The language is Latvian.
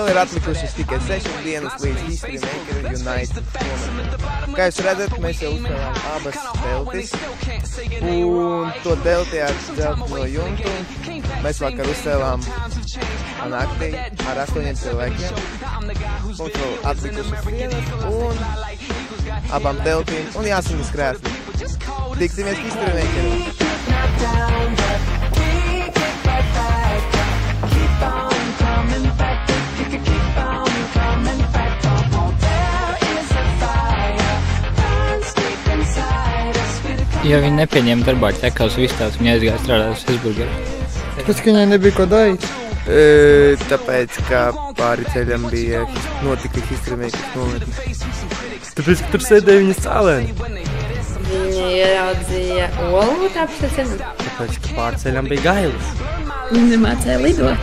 vēl ir atlikušas tikai 6 dienas līdz History Maker United tournament. Kā jūs redzat, mēs jau uzspēlām abas teltis, un to telti ar dzeltu no jumtu mēs vakar uzspēlām naktī ar 8 cilvēkiem. Mums vēl atlikušas dienas, un abām teltīm, un jāsaņas krēsli. Tiksimies History Maker. Ja viņi nepieņēma darbā ķekavas vistāds, viņa aizgāja strādāt uz Hesburgeru. Tāpēc, ka viņai nebija ko darīt? Tāpēc, ka pāri ceļam notika History Maker nometne. Tāpēc, ka tur sēdēja viņas cēlēni? Viņa ieraudzīja olu tāpēc ceļu. Tāpēc, ka pāri ceļam bija gailis. Viņa nemācēja lidot.